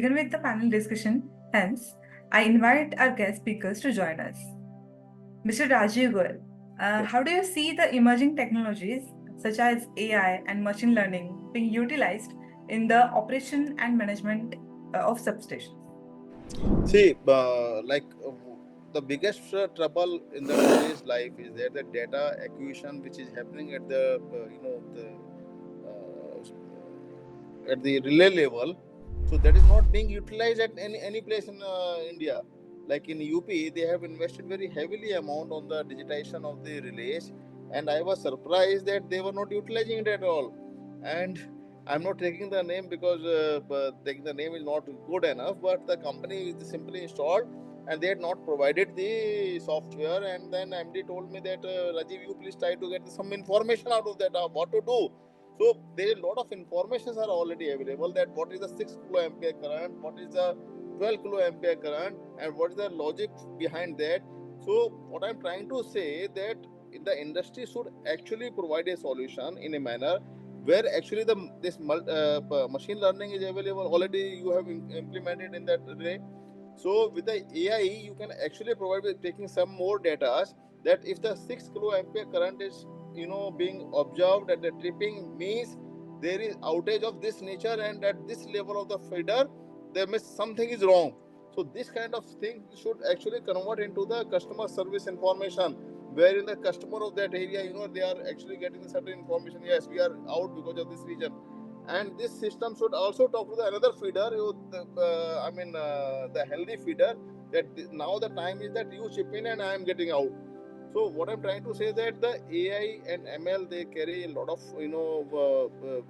begin with the panel discussion. Hence, I invite our guest speakers to join us. Mr. Rajiv Goel, how do you see the emerging technologies such as AI and machine learning being utilized in the operation and management of substations? See, the biggest trouble in the today's life is that the data acquisition which is happening at the at the relay level, so that is not being utilized at any place in India. Like in UP, they have invested very heavily amount on the digitization of the relays, and I was surprised that they were not utilizing it at all. And I'm not taking the name because taking the name is not good enough, but the company is simply installed and they had not provided the software. And then MD told me that Rajiv, you please try to get some information out of that, what to do. So there is a lot of informations are already available, that what is the 6 kilo ampere current, what is the 12 kilo ampere current, and what is the logic behind that. So what I'm trying to say that the industry should actually provide a solution in a manner where actually this machine learning is available already. You have implemented in that way. So with the AI, you can actually provide with taking some more data, that if the 6 kilo ampere current is being observed at the tripping, means there is outage of this nature, and at this level of the feeder there means something is wrong. So this kind of thing should actually convert into the customer service information, wherein the customer of that area, they are actually getting certain information. Yes, we are out because of this reason. And this system should also talk to the another feeder, the healthy feeder, that now the time is that you chip in and I am getting out. So what I'm trying to say is that the AI and ML, they carry a lot of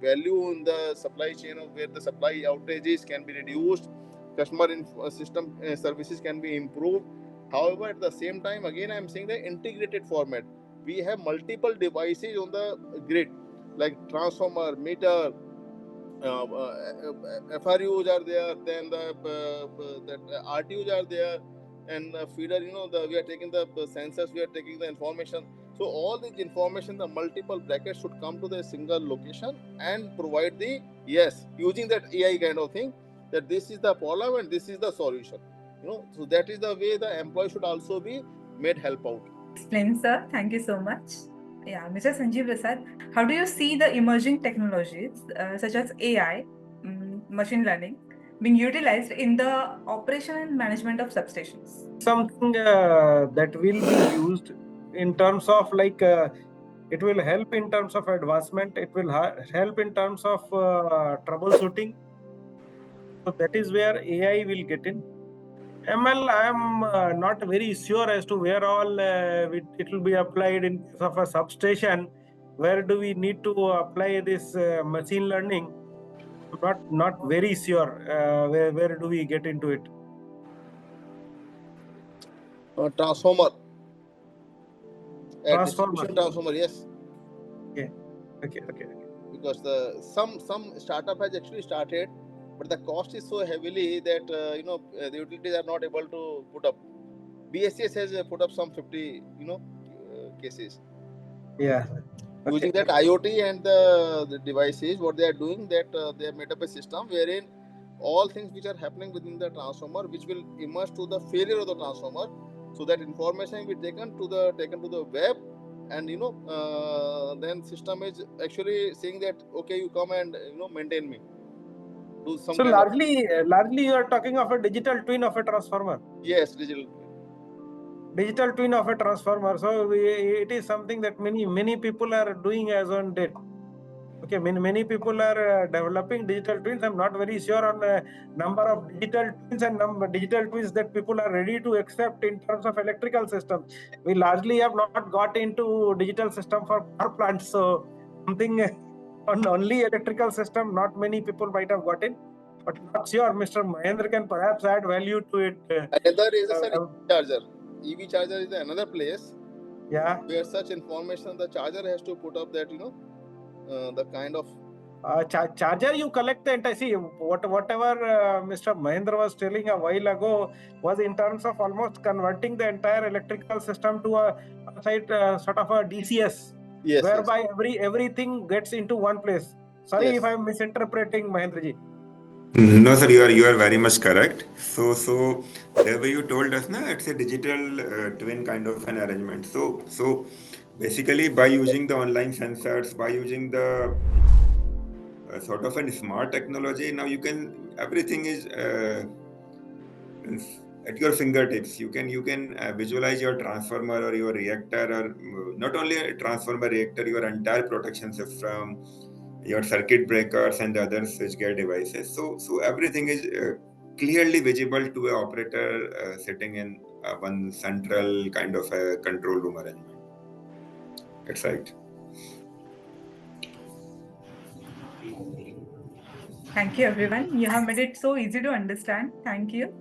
value in the supply chain, of where the supply outages can be reduced, customer system services can be improved. However, at the same time, again I'm saying the integrated format. We have multiple devices on the grid, like transformer, meter, FRUs are there, then that RTUs are there, and feeder. We are taking the sensors, we are taking the information. So all this information, the multiple brackets should come to the single location and provide the using that AI kind of thing. That this is the problem and this is the solution. So that is the way the employee should also be made help out. Explain, sir. Thank you so much. Yeah, Mr. Sanjeev Prasad, how do you see the emerging technologies such as AI, machine learning, being utilized in the operation and management of substations? Something that will be used in terms of it will help in terms of advancement, it will help in terms of troubleshooting. So that is where AI will get in. ML, I am not very sure as to where all it will be applied in case of a substation. Where do we need to apply this machine learning? Not very sure. Where do we get into it? Transformer. Transformer, yes. Okay. Because some startup has actually started, but the cost is so heavily that the utilities are not able to put up. BSCS has put up some 50 cases. Yeah. Using that IoT and the devices, what they are doing, that they have made up a system wherein all things which are happening within the transformer, which will emerge to the failure of the transformer, so that information will be taken to the web, and then system is actually saying that okay, you come and maintain me. Do some so largely you are talking of a digital twin of a transformer. Yes, digital twin of a transformer. So it is something that many people are doing as on date. Okay, many people are developing digital twins. I'm not very sure on the number of digital twins and digital twins that people are ready to accept in terms of electrical system. We largely have not got into digital system for power plants. So something on only electrical system, not many people might have got in. But not sure, Mr. Mahendra can perhaps add value to it. Another is EV charger. EV charger is another place. Yeah. Where such information, the charger has to put up that the kind of charger you collect the entire. See, whatever Mr. Mahendra was telling a while ago was in terms of almost converting the entire electrical system to a sort of a DCS, whereby everything gets into one place. Sorry if I'm misinterpreting, Mahendraji. No, sir, you are very much correct. So the way you told us, na, it's a digital twin kind of an arrangement. So basically, by using the online sensors, by using the sort of a smart technology, now you can everything is at your fingertips. You can visualize your transformer or your reactor, or not only a transformer reactor, your entire protection system, your circuit breakers and other switchgear devices. So everything is clearly visible to an operator sitting in one central kind of a control room arrangement. That's right. Thank you, everyone. You have made it so easy to understand. Thank you.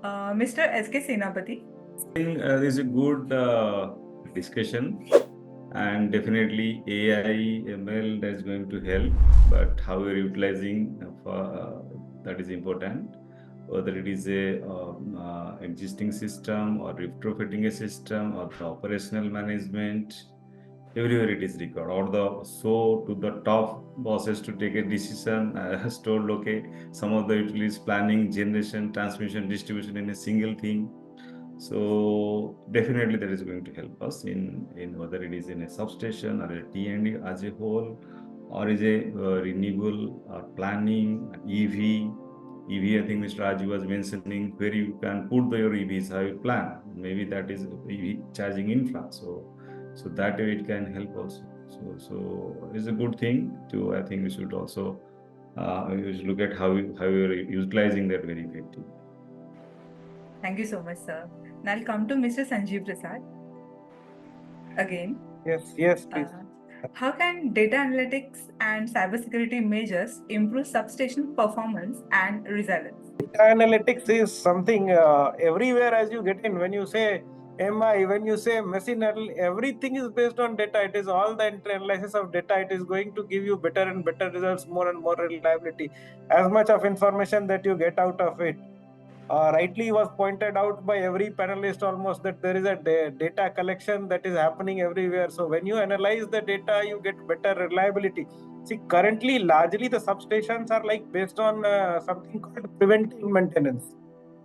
Mr. S.K. Senapati. I think this is a good discussion, and definitely AI, ML is going to help, but how we're utilizing that is important. Whether it is a existing system or retrofitting a system or the operational management, everywhere it is required. Or to the top bosses to take a decision as told, okay, some of the utilities planning, generation, transmission, distribution in a single thing. So definitely that is going to help us in whether it is in a substation or a T&D as a whole, or is a renewable planning, EV. I think Mr. Raju was mentioning where you can put your EVs, how you plan. Maybe that is EV charging infra. So that way it can help also. So it's a good thing to. I think we should also we should look at how we are utilizing that very effectively. Thank you so much, sir. Now I'll come to Mr. Sanjeev Prasad again. Yes, please. How can data analytics and cybersecurity measures improve substation performance and resilience? Data analytics is something everywhere as you get in. When you say MI, when you say machine learning, everything is based on data. It is all the analysis of data. It is going to give you better and better results, more and more reliability. As much of information that you get out of it. Rightly was pointed out by every panelist almost that there is a data collection that is happening everywhere. So when you analyze the data, you get better reliability. See, currently, largely the substations are like based on something called preventive maintenance.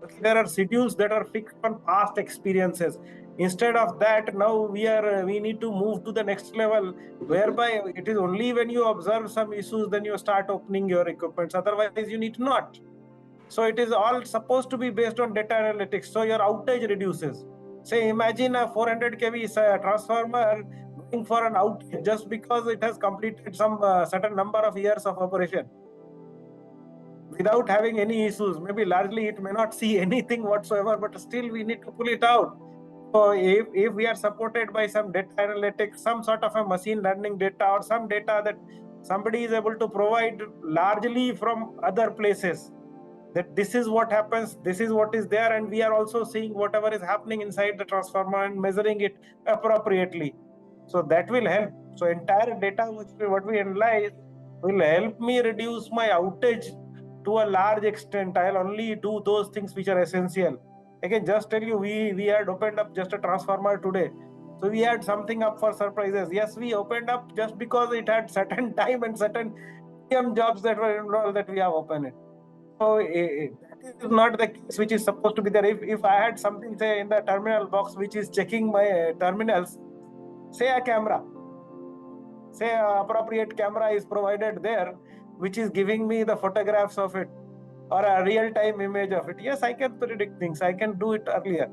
Okay, there are schedules that are fixed on past experiences. Instead of that, now we need to move to the next level, whereby it is only when you observe some issues then you start opening your equipments. Otherwise, you need not. So it is all supposed to be based on data analytics. So your outage reduces. Say, imagine a 400 kV transformer going for an outage just because it has completed some certain number of years of operation without having any issues. Maybe largely it may not see anything whatsoever, but still we need to pull it out. So if we are supported by some data analytics, some sort of a machine learning data or some data that somebody is able to provide largely from other places, that this is what happens, this is what is there, and we are also seeing whatever is happening inside the transformer and measuring it appropriately. So that will help. So entire data what we analyze will help me reduce my outage to a large extent. I'll only do those things which are essential. Again, just tell you, we had opened up just a transformer today. So we had something up for surprises. Yes, we opened up just because it had certain time and certain jobs that were involved that we have opened it. So that is not the case which is supposed to be there. If I had something, say, in the terminal box which is checking my terminals, say a camera, say an appropriate camera is provided there, which is giving me the photographs of it or a real-time image of it. Yes, I can predict things. I can do it earlier.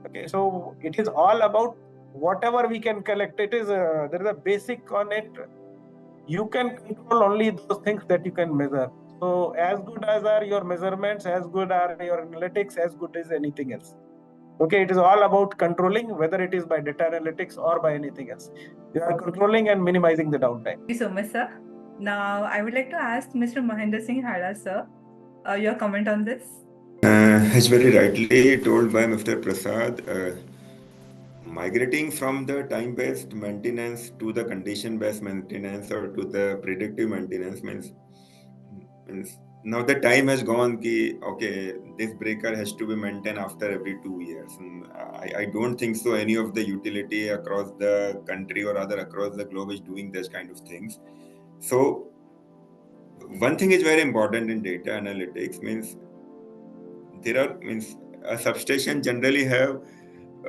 Okay, so it is all about whatever we can collect. It is there is a basic on it. You can control only those things that you can measure. So as good as are your measurements, as good are your analytics, as good as anything else. Okay, it is all about controlling, whether it is by data analytics or by anything else. You are controlling and minimizing the downtime. Thank you so much, sir. Now, I would like to ask Mr. Mahendra Singh Hada, sir, your comment on this. As very rightly told by Mr. Prasad, migrating from the time-based maintenance to the condition-based maintenance or to the predictive maintenance means now the time has gone ki, okay, this breaker has to be maintained after every 2 years. And I don't think so any of the utility across the country or other across the globe is doing this kind of things. So one thing is very important in data analytics, means a substation generally have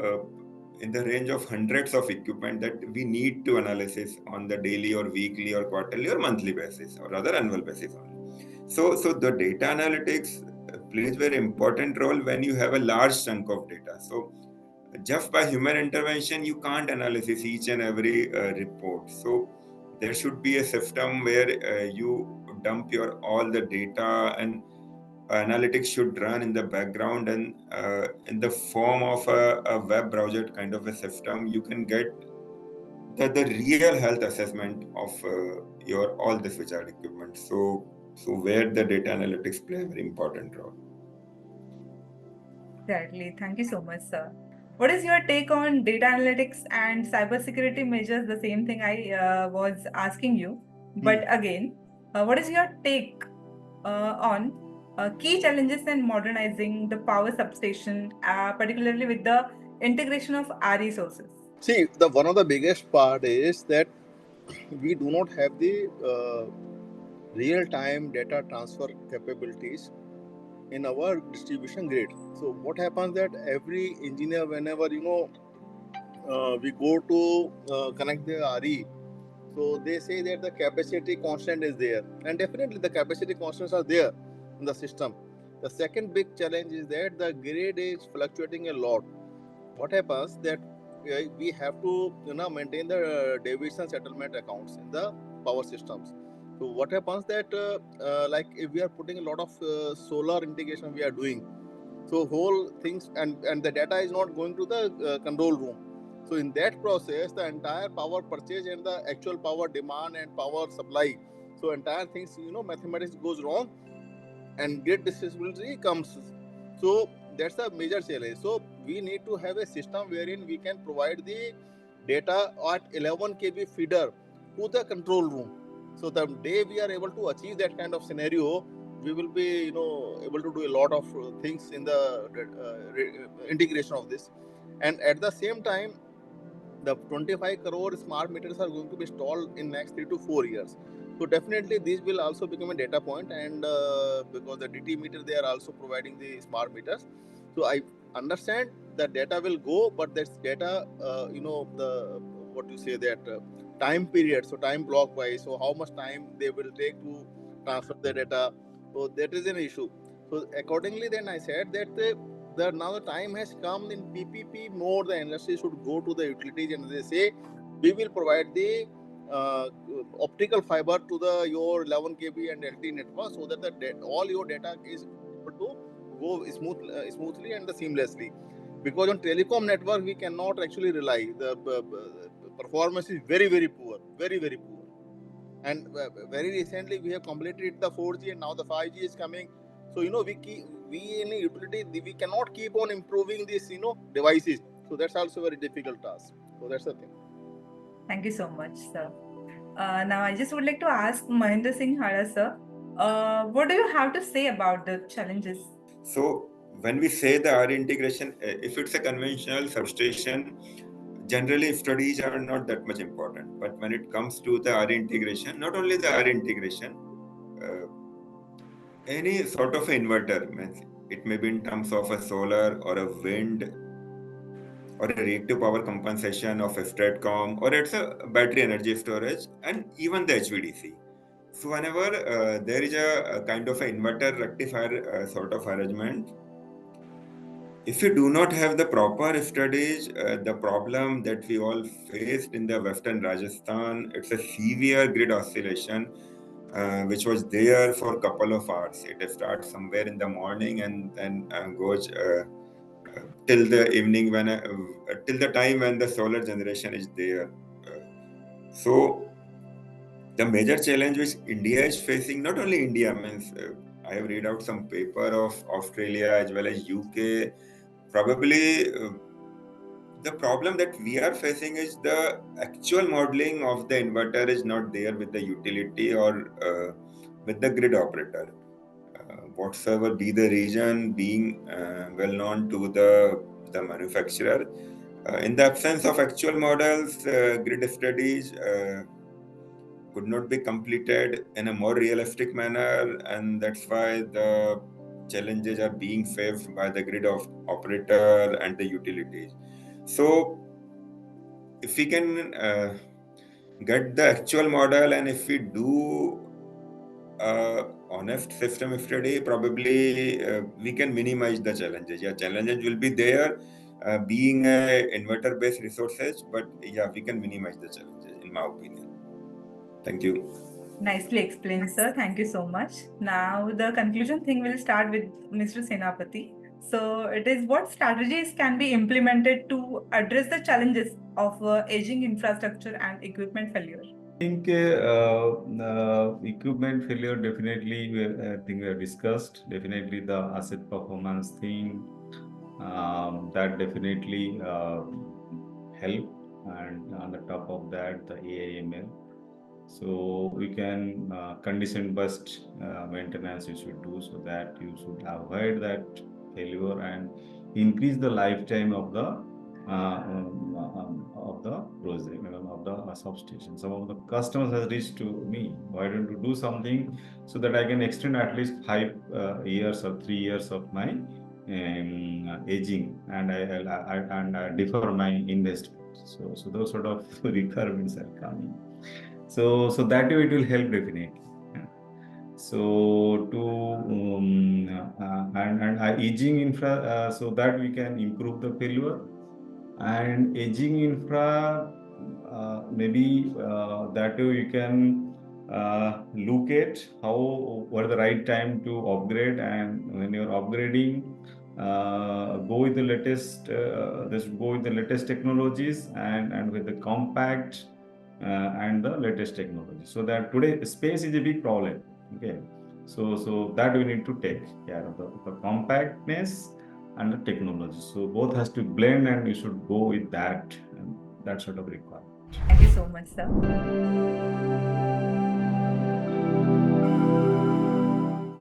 uh, in the range of hundreds of equipment that we need to analysis on the daily or weekly or quarterly or monthly basis, or rather annual basis only. So the data analytics plays very important role when you have a large chunk of data. So just by human intervention, you can't analysis each and every report. So there should be a system where you dump your all the data, and analytics should run in the background, and in the form of a web browser kind of a system, you can get the real health assessment of your all this which are equipment. So where the data analytics play a very important role. Exactly. Thank you so much, sir. What is your take on data analytics and cybersecurity measures? The same thing I was asking you. But again, what is your take on key challenges in modernizing the power substation, particularly with the integration of RE sources? See, one of the biggest part is that we do not have the real-time data transfer capabilities in our distribution grid. So what happens that every engineer, whenever we go to connect the RE, so they say that the capacity constant is there, and definitely the capacity constants are there in the system. The second big challenge is that the grid is fluctuating a lot. What happens that we have to maintain the deviation settlement accounts in the power systems. So what happens that like if we are putting a lot of solar integration we are doing, so whole things and the data is not going to the control room. So in that process, the entire power purchase and the actual power demand and power supply, so entire things mathematics goes wrong and grid disability comes. So that's a major challenge. So we need to have a system wherein we can provide the data at 11 kb feeder to the control room. So the day we are able to achieve that kind of scenario, we will be able to do a lot of things in the integration of this. And at the same time, the 25 crore smart meters are going to be installed in next 3 to 4 years. So definitely these will also become a data point, and because the DT meter, they are also providing the smart meters. So I understand that data will go, but that's data, the what you say that time period, so time block wise, so how much time they will take to transfer the data. So that is an issue. So accordingly, then I said that now the time has come in PPP mode. The industry should go to the utilities and they say we will provide the optical fiber to the your 11 kb and LTE network, so that all your data is able to go smoothly and seamlessly. Because on telecom network we cannot actually rely. The performance is very poor, very poor. And very recently we have completed the 4G and now the 5G is coming. So we in a utility we cannot keep on improving these devices. So that's also a very difficult task. So that's the thing. Thank you so much, sir. Now, I just would like to ask Mahendra Singh Hara, sir, what do you have to say about the challenges? So when we say the RE integration, if it's a conventional substation, generally studies are not that much important. But when it comes to the RE integration, not only the RE integration, any sort of inverter, means it may be in terms of a solar or a wind or a reactive power compensation of a STATCOM, or it's a battery energy storage, and even the HVDC. So whenever there is a kind of an inverter rectifier sort of arrangement, if you do not have the proper studies, the problem that we all faced in the Western Rajasthan, it's a severe grid oscillation, which was there for a couple of hours. It starts somewhere in the morning and then goes till the evening till the time when the solar generation is there. So the major challenge which India is facing, not only India, means I have read out some paper of Australia as well as UK. Probably the problem that we are facing is the actual modeling of the inverter is not there with the utility or with the grid operator. Whatsoever be the region being well known to the manufacturer. In the absence of actual models, grid studies, could not be completed in a more realistic manner, and that's why the challenges are being faced by the grid of operator and the utilities. So if we can get the actual model, and if we do honest system study, probably we can minimize the challenges. Yeah, challenges will be there, being a inverter based resources, but yeah, we can minimize the challenges in my opinion. Thank you. Nicely explained, sir. Thank you so much. Now, the conclusion thing will start with Mr. Senapati. So, it is what strategies can be implemented to address the challenges of aging infrastructure and equipment failure? I think equipment failure, definitely, I think we have discussed. Definitely the asset performance thing, that definitely help. And on the top of that, the AIML. So we can condition burst maintenance you should do, so that you should avoid that failure and increase the lifetime of the project, of the substation. Some of the customers have reached to me, why don't you do something so that I can extend at least 5 years or 3 years of my aging, and I defer my investment. So those sort of requirements are coming. So that way it will help definitely. Yeah. So to aging infra, so that we can improve the failure. And aging infra, maybe that way you can look at what the right time to upgrade, and when you're upgrading, go with the latest technologies, and with the compact and the latest technology. So that today space is a big problem. Okay, so that we need to take care of the compactness and the technology. So both has to blend, and you should go with that sort of requirement. Thank you so much, sir.